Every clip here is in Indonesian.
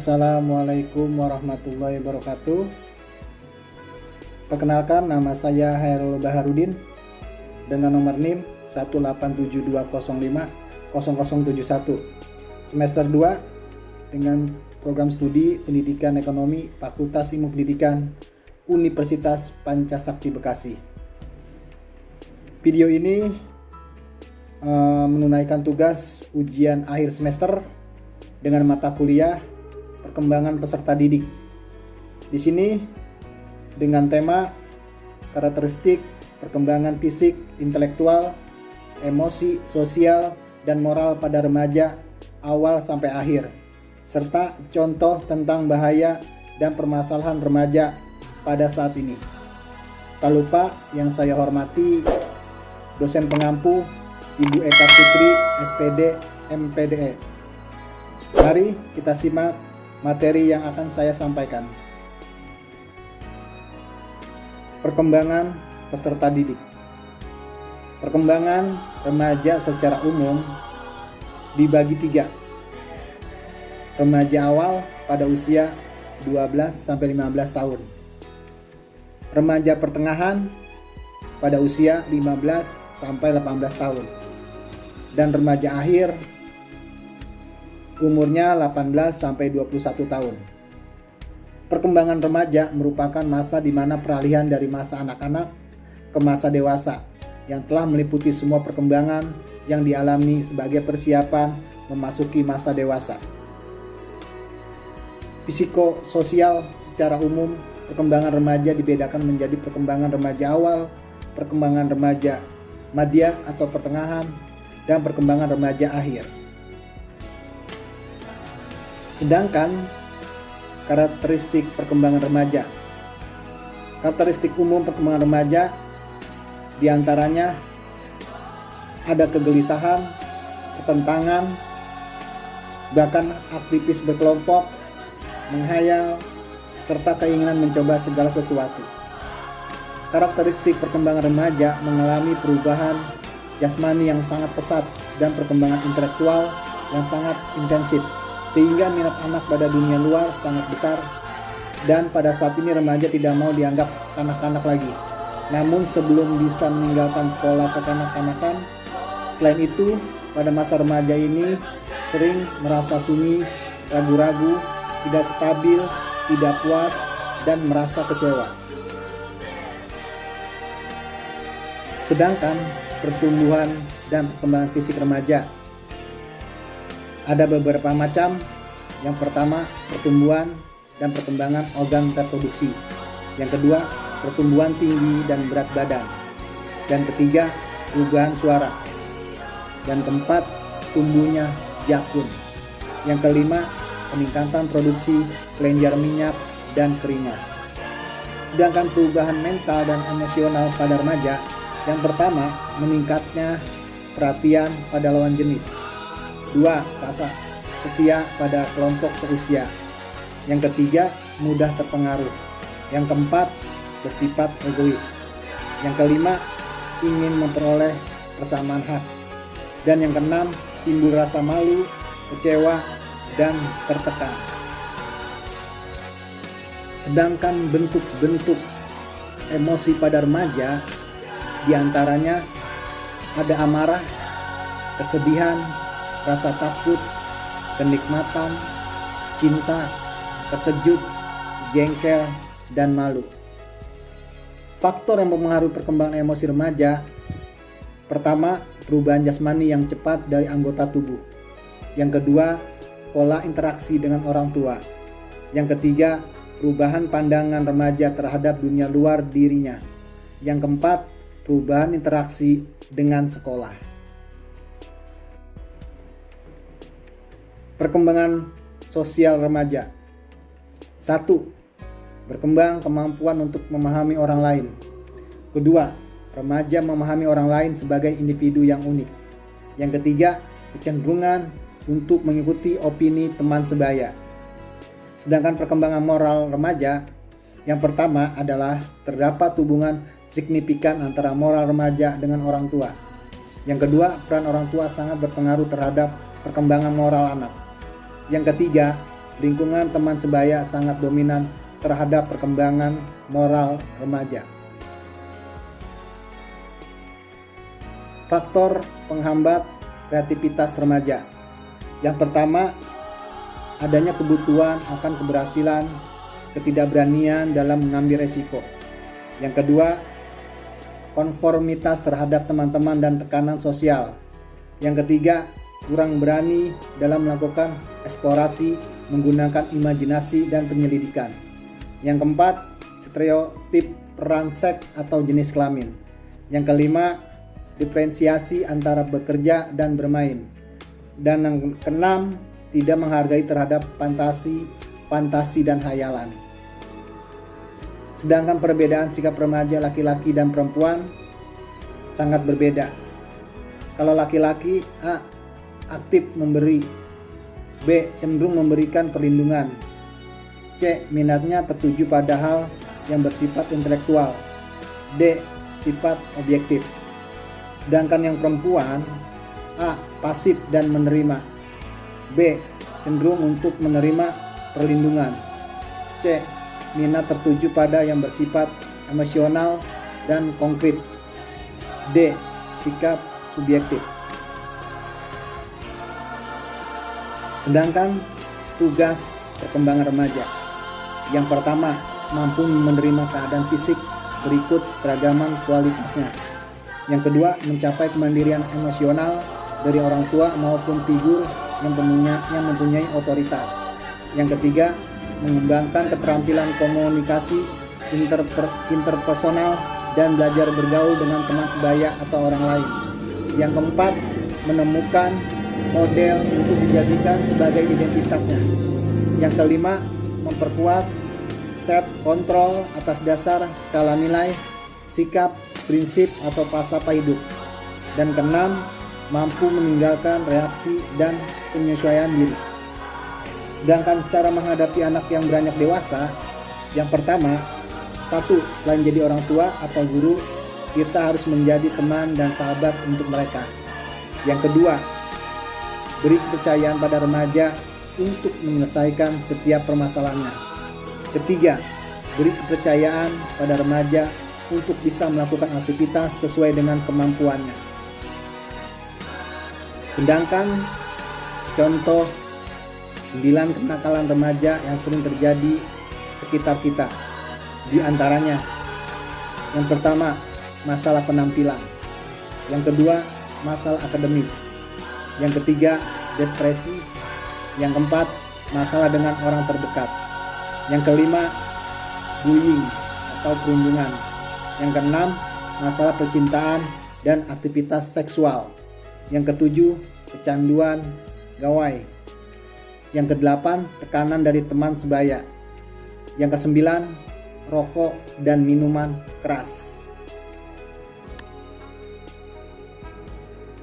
Assalamualaikum warahmatullahi wabarakatuh. Perkenalkan, nama saya Hairul Baharudin dengan nomor NIM 18720500071. Semester 2 dengan program studi Pendidikan Ekonomi Fakultas Ilmu Pendidikan Universitas Pancasakti Bekasi. Video ini menunaikan tugas ujian akhir semester dengan mata kuliah Perkembangan Peserta Didik. Di sini dengan tema karakteristik perkembangan fisik, intelektual, emosi, sosial, dan moral pada remaja awal sampai akhir, serta contoh tentang bahaya dan permasalahan remaja pada saat ini. Tak lupa yang saya hormati dosen pengampu Ibu Eka Putri, SPD, MPDE. Mari kita simak materi yang akan saya sampaikan. Perkembangan peserta didik. Perkembangan remaja secara umum dibagi 3. Remaja awal pada usia 12-15 tahun. Remaja pertengahan pada usia 15-18 tahun. Dan remaja akhir umurnya 18-21 tahun. Perkembangan remaja merupakan masa di mana peralihan dari masa anak-anak ke masa dewasa yang telah meliputi semua perkembangan yang dialami sebagai persiapan memasuki masa dewasa. Psikososial secara umum, perkembangan remaja dibedakan menjadi perkembangan remaja awal, perkembangan remaja madya atau pertengahan, dan perkembangan remaja akhir. Sedangkan karakteristik perkembangan remaja. Karakteristik umum perkembangan remaja diantaranya ada kegelisahan, ketentangan, bahkan aktivis berkelompok, menghayal, serta keinginan mencoba segala sesuatu. Karakteristik perkembangan remaja mengalami perubahan jasmani yang sangat pesat dan perkembangan intelektual yang sangat intensif, sehingga minat anak pada dunia luar sangat besar, dan pada saat ini remaja tidak mau dianggap kanak-kanak lagi. Namun sebelum bisa meninggalkan pola kekanak-kanakan, selain itu pada masa remaja ini sering merasa sunyi, ragu-ragu, tidak stabil, tidak puas, dan merasa kecewa. Sedangkan pertumbuhan dan perkembangan fisik remaja ada beberapa macam. Yang pertama, pertumbuhan dan perkembangan organ reproduksi. Yang kedua, pertumbuhan tinggi dan berat badan. Dan ketiga, perubahan suara. Dan keempat, tumbuhnya jakun. Yang kelima, peningkatan produksi kelenjar minyak dan keringat. Sedangkan perubahan mental dan emosional pada remaja, yang pertama, meningkatnya perhatian pada lawan jenis. 2. Rasa setia pada kelompok seusia. Yang ketiga, mudah terpengaruh. Yang keempat, bersifat egois. Yang kelima, ingin memperoleh persamaan hak. Dan yang keenam, timbul rasa malu, kecewa, dan tertekan. Sedangkan bentuk-bentuk emosi pada remaja diantaranya ada amarah, kesedihan, rasa takut, kenikmatan, cinta, terkejut, jengkel, dan malu. Faktor yang mempengaruhi perkembangan emosi remaja: pertama, perubahan jasmani yang cepat dari anggota tubuh. Yang kedua, pola interaksi dengan orang tua. Yang ketiga, perubahan pandangan remaja terhadap dunia luar dirinya. Yang keempat, perubahan interaksi dengan sekolah. Perkembangan sosial remaja. 1. Berkembang kemampuan untuk memahami orang lain. Kedua, remaja memahami orang lain sebagai individu yang unik. Yang ketiga, kecenderungan untuk mengikuti opini teman sebaya. Sedangkan perkembangan moral remaja, yang pertama adalah terdapat hubungan signifikan antara moral remaja dengan orang tua. Yang kedua, peran orang tua sangat berpengaruh terhadap perkembangan moral anak. Yang ketiga, lingkungan teman sebaya sangat dominan terhadap perkembangan moral remaja. Faktor penghambat kreativitas remaja. Yang pertama, adanya kebutuhan akan keberhasilan, ketidakberanian dalam mengambil resiko. Yang kedua, konformitas terhadap teman-teman dan tekanan sosial. Yang ketiga, kurang berani dalam melakukan eksplorasi menggunakan imajinasi dan penyelidikan. Yang keempat, stereotip peran seks atau jenis kelamin. Yang kelima, diferensiasi antara bekerja dan bermain. Dan yang keenam, tidak menghargai terhadap fantasi dan hayalan. Sedangkan perbedaan sikap remaja laki-laki dan perempuan sangat berbeda. Kalau laki-laki, A. aktif memberi, B. cenderung memberikan perlindungan, C. minatnya tertuju pada hal yang bersifat intelektual, D. sifat objektif. Sedangkan yang perempuan, A. pasif dan menerima, B. cenderung untuk menerima perlindungan, C. minat tertuju pada yang bersifat emosional dan konkret, D. sikap subjektif. Sedangkan tugas perkembangan remaja. Yang pertama, mampu menerima keadaan fisik berikut keragaman kualitasnya. Yang kedua, mencapai kemandirian emosional dari orang tua maupun figur yang mempunyai otoritas. Yang ketiga, mengembangkan keterampilan komunikasi interpersonal dan belajar bergaul dengan teman sebaya atau orang lain. Yang keempat, menemukan model untuk dijadikan sebagai identitasnya. Yang kelima, memperkuat self kontrol atas dasar skala nilai, sikap, prinsip atau falsafah hidup. Dan keenam, mampu meninggalkan reaksi dan penyesuaian diri. Sedangkan cara menghadapi anak yang beranjak dewasa, yang pertama, satu, selain jadi orang tua atau guru, kita harus menjadi teman dan sahabat untuk mereka. Yang kedua, beri kepercayaan pada remaja untuk menyelesaikan setiap permasalahannya. Ketiga, beri kepercayaan pada remaja untuk bisa melakukan aktivitas sesuai dengan kemampuannya. Sedangkan contoh 9 kenakalan remaja yang sering terjadi sekitar kita. Di antaranya, yang pertama, masalah penampilan. Yang kedua, masalah akademis. Yang ketiga, depresi. Yang keempat, masalah dengan orang terdekat. Yang kelima, bullying atau perundungan. Yang keenam, masalah percintaan dan aktivitas seksual. Yang ketujuh, kecanduan gawai. Yang kedelapan, tekanan dari teman sebaya. Yang kesembilan, rokok dan minuman keras.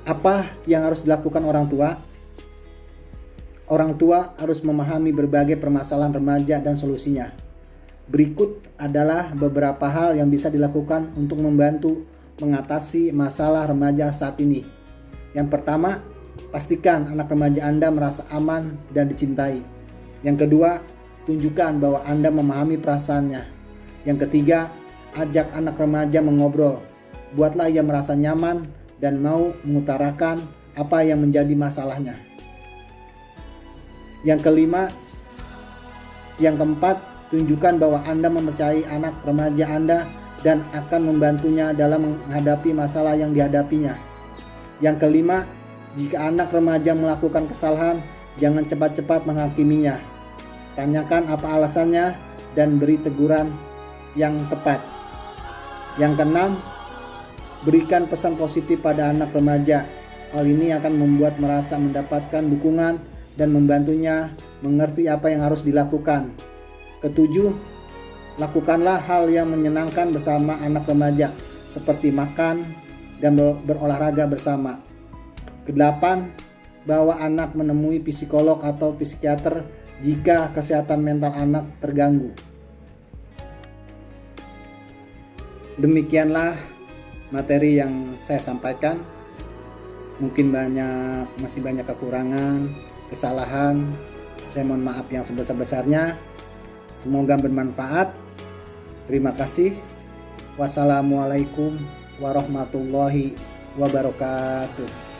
Apa yang harus dilakukan orang tua? Orang tua harus memahami berbagai permasalahan remaja dan solusinya. Berikut adalah beberapa hal yang bisa dilakukan untuk membantu mengatasi masalah remaja saat ini. Yang pertama, pastikan anak remaja Anda merasa aman dan dicintai. Yang kedua, tunjukkan bahwa Anda memahami perasaannya. Yang ketiga, ajak anak remaja mengobrol. Buatlah ia merasa nyaman dan mau mengutarakan apa yang menjadi masalahnya. Yang kelima, yang keempat, tunjukkan bahwa Anda mempercayai anak remaja Anda dan akan membantunya dalam menghadapi masalah yang dihadapinya. Yang kelima, jika anak remaja melakukan kesalahan, jangan cepat-cepat menghakiminya. Tanyakan apa alasannya dan beri teguran yang tepat. Yang keenam, berikan pesan positif pada anak remaja. Hal ini akan membuat merasa mendapatkan dukungan dan membantunya mengerti apa yang harus dilakukan. Ketujuh, lakukanlah hal yang menyenangkan bersama anak remaja, seperti makan dan berolahraga bersama. Kedelapan, bawa anak menemui psikolog atau psikiater jika kesehatan mental anak terganggu. Demikianlah materi yang saya sampaikan. Mungkin masih banyak kekurangan, kesalahan, Saya mohon maaf yang sebesar-besarnya. Semoga bermanfaat. Terima kasih. Wassalamualaikum warahmatullahi wabarakatuh.